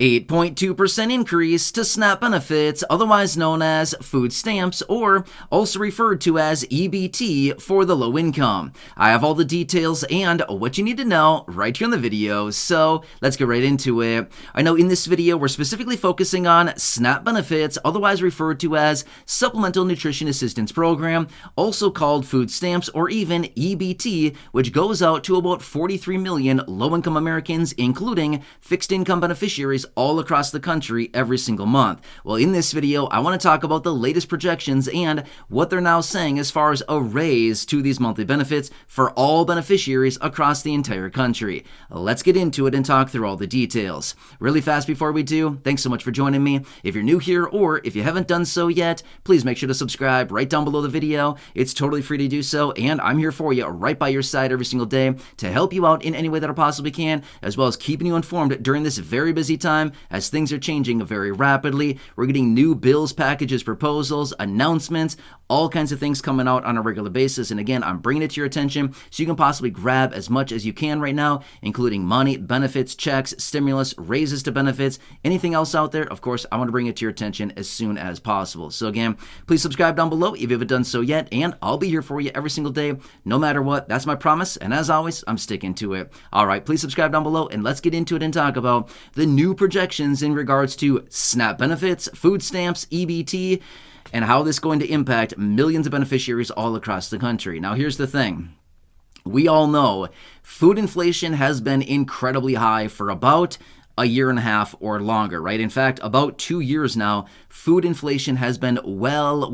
8.2% increase to SNAP benefits, otherwise known as food stamps, or also referred to as EBT for the low income. I have all the details and what you need to know right here in the video, so let's get right into it. I know in this video we're specifically focusing on SNAP benefits, otherwise referred to as Supplemental Nutrition Assistance Program, also called food stamps or even EBT, which goes out to about 43 million low-income Americans, including fixed income beneficiaries all across the country every single month. Well, in this video, I want to talk about the latest projections and what they're now saying as far as a raise to these monthly benefits for all beneficiaries across the entire country. Let's get into it and talk through all the details. Really fast before we do, thanks so much for joining me. If you're new here or if you haven't done so yet, please make sure to subscribe right down below the video. It's totally free to do so, and I'm here for you right by your side every single day to help you out in any way that I possibly can, as well as keeping you informed during this very busy time as things are changing very rapidly. We're getting new bills, packages, proposals, announcements, all kinds of things coming out on a regular basis. And again, I'm bringing it to your attention so you can possibly grab as much as you can right now, including money, benefits, checks, stimulus, raises to benefits, anything else out there. Of course, I want to bring it to your attention as soon as possible. So again, please subscribe down below if you haven't done so yet, and I'll be here for you every single day, no matter what. That's my promise. And as always, I'm sticking to it. All right, please subscribe down below and let's get into it and talk about the new projections in regards to SNAP benefits, food stamps, EBT, and how this is going to impact millions of beneficiaries all across the country. Now, here's the thing. We all know food inflation has been incredibly high for about a year and a half or longer, right? In fact, about 2 years now, food inflation has been well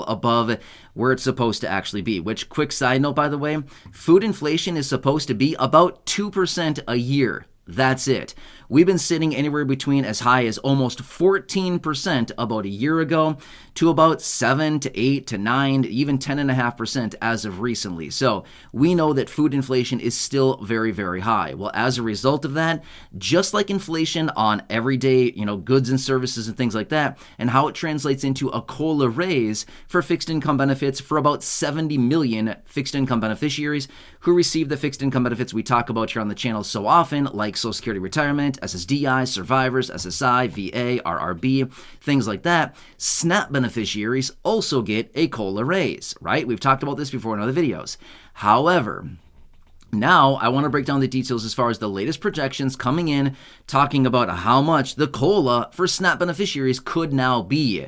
above where it's supposed to actually be, which, quick side note, by the way, food inflation is supposed to be about 2% a year. That's it. We've been sitting anywhere between as high as almost 14% about a year ago to about 7 to 8 to 9, even 10.5% as of recently. So we know that food inflation is still very high. Well, as a result of that, just like inflation on everyday, goods and services and things like that, and how it translates into a COLA raise for fixed income benefits for about 70 million fixed income beneficiaries who receive the fixed income benefits we talk about here on the channel so often, like Social Security retirement, SSDI, survivors, SSI, VA, RRB, things like that. SNAP beneficiaries also get a COLA raise, right? We've talked about this before in other videos. However, now I want to break down the details as far as the latest projections coming in, talking about how much the COLA for SNAP beneficiaries could now be.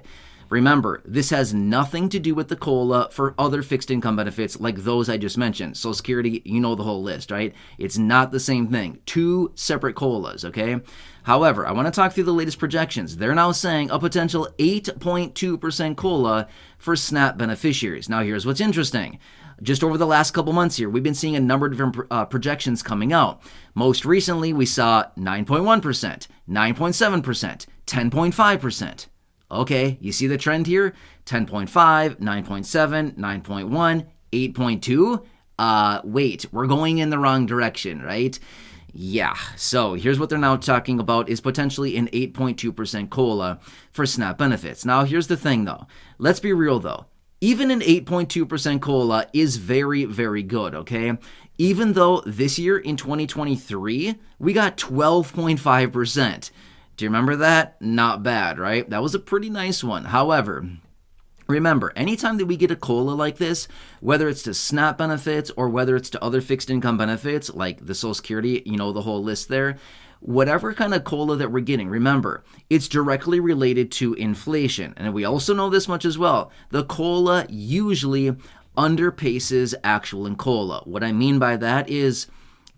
Remember, this has nothing to do with the COLA for other fixed income benefits like those I just mentioned. Social Security, you know the whole list, right? It's not the same thing. Two separate COLAs, okay? However, I want to talk through the latest projections. They're now saying a potential 8.2% COLA for SNAP beneficiaries. Now, here's what's interesting. Just over the last couple months here, we've been seeing a number of different projections coming out. Most recently, we saw 9.1%, 9.7%, 10.5%. Okay, you see the trend here? 10.5, 9.7, 9.1, 8.2. Wait, we're going in the wrong direction, right? Yeah, so here's what they're now talking about is potentially an 8.2% COLA for SNAP benefits. Now, here's the thing, though. Let's be real, though. Even an 8.2% COLA is very good, okay? Even though this year in 2023, we got 12.5%. Do you remember that? Not bad, right? That was a pretty nice one. However, remember, anytime that we get a COLA like this, whether it's to SNAP benefits or whether it's to other fixed income benefits like the Social Security, the whole list there, whatever kind of COLA that we're getting, remember, it's directly related to inflation. And we also know this much as well. The COLA usually underpaces actual COLA. What I mean by that is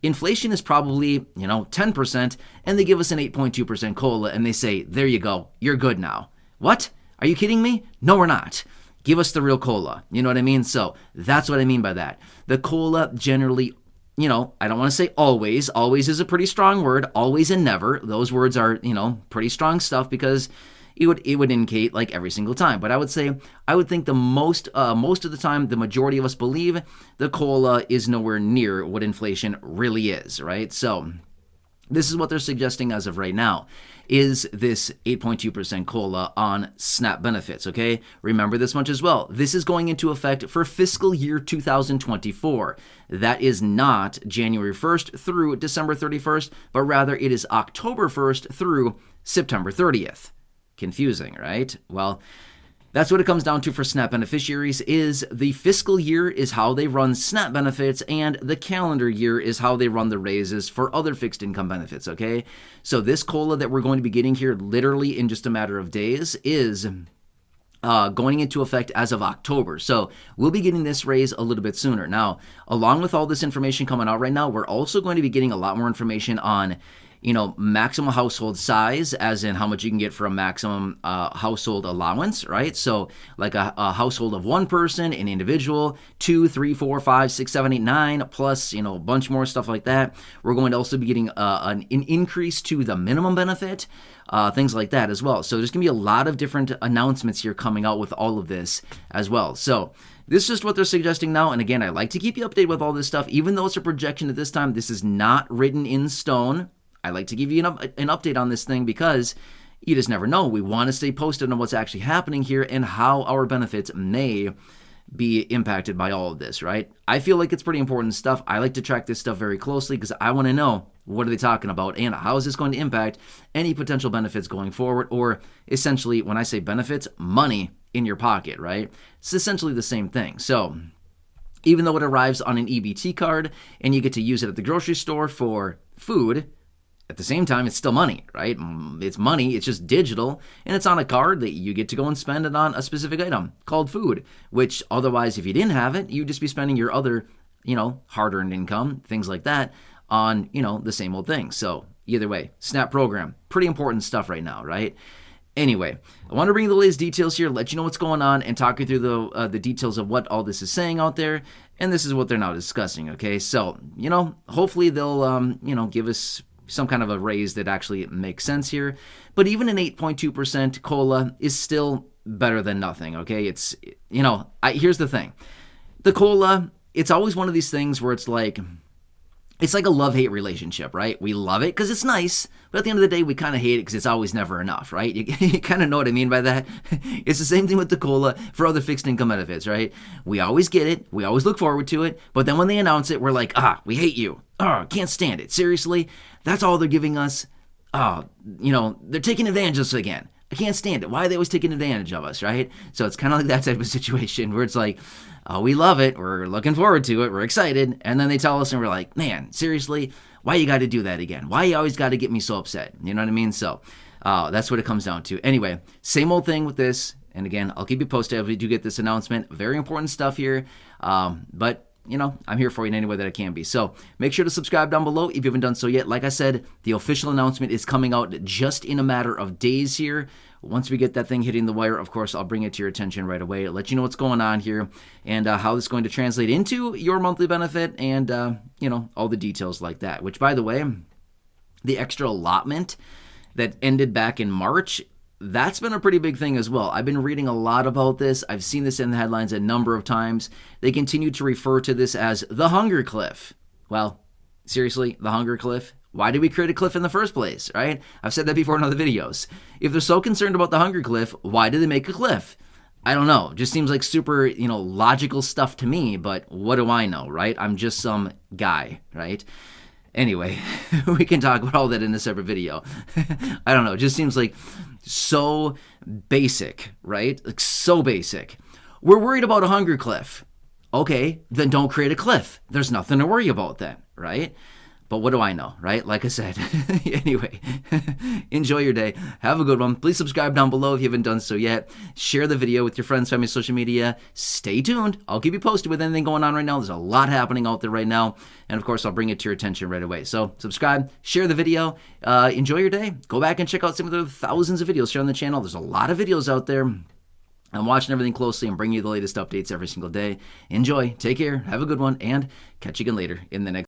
inflation is probably, 10%, and they give us an 8.2% COLA, and they say, there you go, you're good now. What? Are you kidding me? No, we're not. Give us the real COLA. You know what I mean? So that's what I mean by that. The COLA generally, I don't want to say always. Always is a pretty strong word. Always and never. Those words are, pretty strong stuff because it would indicate like every single time. But I would think the most of the time, the majority of us believe the COLA is nowhere near what inflation really is, right? So This is what they're suggesting as of right now, is this 8.2% COLA on SNAP benefits, okay? Remember this much as well. This is going into effect for fiscal year 2024. That is not January 1st through December 31st, but rather it is October 1st through September 30th. Confusing, right? Well, that's what it comes down to for SNAP beneficiaries. Is the fiscal year is how they run SNAP benefits, and the calendar year is how they run the raises for other fixed income benefits, okay? So this COLA that we're going to be getting here literally in just a matter of days is going into effect as of October. So we'll be getting this raise a little bit sooner. Now, along with all this information coming out right now, we're also going to be getting a lot more information on maximum household size, as in how much you can get for a maximum household allowance, right? So like a household of one person, an individual, 2, 3, 4, 5, 6, 7, 8, 9, plus, a bunch more stuff like that. We're going to also be getting an increase to the minimum benefit, things like that as well. So there's going to be a lot of different announcements here coming out with all of this as well. So this is just what they're suggesting now. And again, I like to keep you updated with all this stuff, even though it's a projection at this time. This is not written in stone. I like to give you an update on this thing because you just never know. We want to stay posted on what's actually happening here and how our benefits may be impacted by all of this, right? I feel like it's pretty important stuff. I like to track this stuff very closely because I want to know what are they talking about and how is this going to impact any potential benefits going forward, or essentially, when I say benefits, money in your pocket, right? It's essentially the same thing. So even though it arrives on an EBT card and you get to use it at the grocery store for food, at the same time, it's still money, right? It's money, it's just digital, and it's on a card that you get to go and spend it on a specific item called food, which otherwise, if you didn't have it, you'd just be spending your other, hard-earned income, things like that, on, the same old thing. So either way, SNAP program, pretty important stuff right now, right? Anyway, I want to bring you the latest details here, let you know what's going on, and talk you through the details of what all this is saying out there, and this is what they're now discussing, okay? So, hopefully they'll, give us some kind of a raise that actually makes sense here. But even an 8.2% COLA is still better than nothing, okay? It's, here's the thing. The COLA, it's always one of these things where it's like a love-hate relationship, right? We love it because it's nice, but at the end of the day, we kind of hate it because it's always never enough, right? You kind of know what I mean by that. It's the same thing with the COLA for other fixed income benefits, right? We always get it. We always look forward to it. But then when they announce it, we're like, we hate you. Can't stand it. Seriously? That's all they're giving us? They're taking advantage of us again. I can't stand it. Why are they always taking advantage of us, right? So it's kind of like that type of situation where it's like, we love it. We're looking forward to it. We're excited. And then they tell us and we're like, man, seriously, why you got to do that again? Why you always got to get me so upset? You know what I mean? So that's what it comes down to. Anyway, same old thing with this. And again, I'll keep you posted if we do get this announcement. Very important stuff here. But I'm here for you in any way that I can be. So make sure to subscribe down below if you haven't done so yet. Like I said, the official announcement is coming out just in a matter of days here. Once we get that thing hitting the wire, of course, I'll bring it to your attention right away. Let you know what's going on here and how this is going to translate into your monthly benefit and, all the details like that. Which, by the way, the extra allotment that ended back in March, that's been a pretty big thing as well. I've been reading a lot about this. I've seen this in the headlines a number of times. They continue to refer to this as the hunger cliff. Well, seriously, the hunger cliff? Why did we create a cliff in the first place, right? I've said that before in other videos. If they're so concerned about the hunger cliff, why did they make a cliff? I don't know. It just seems like super, logical stuff to me, but what do I know, right? I'm just some guy, right? Anyway, we can talk about all that in a separate video. I don't know. It just seems like so basic, right? Like so basic. We're worried about a hunger cliff. Okay, then don't create a cliff. There's nothing to worry about then, right? But what do I know, right? Like I said. Anyway, enjoy your day. Have a good one. Please subscribe down below if you haven't done so yet. Share the video with your friends, family, social media. Stay tuned. I'll keep you posted with anything going on right now. There's a lot happening out there right now. And of course, I'll bring it to your attention right away. So subscribe, share the video. Enjoy your day. Go back and check out some of the thousands of videos here on the channel. There's a lot of videos out there. I'm watching everything closely and bringing you the latest updates every single day. Enjoy. Take care. Have a good one. And catch you again later in the next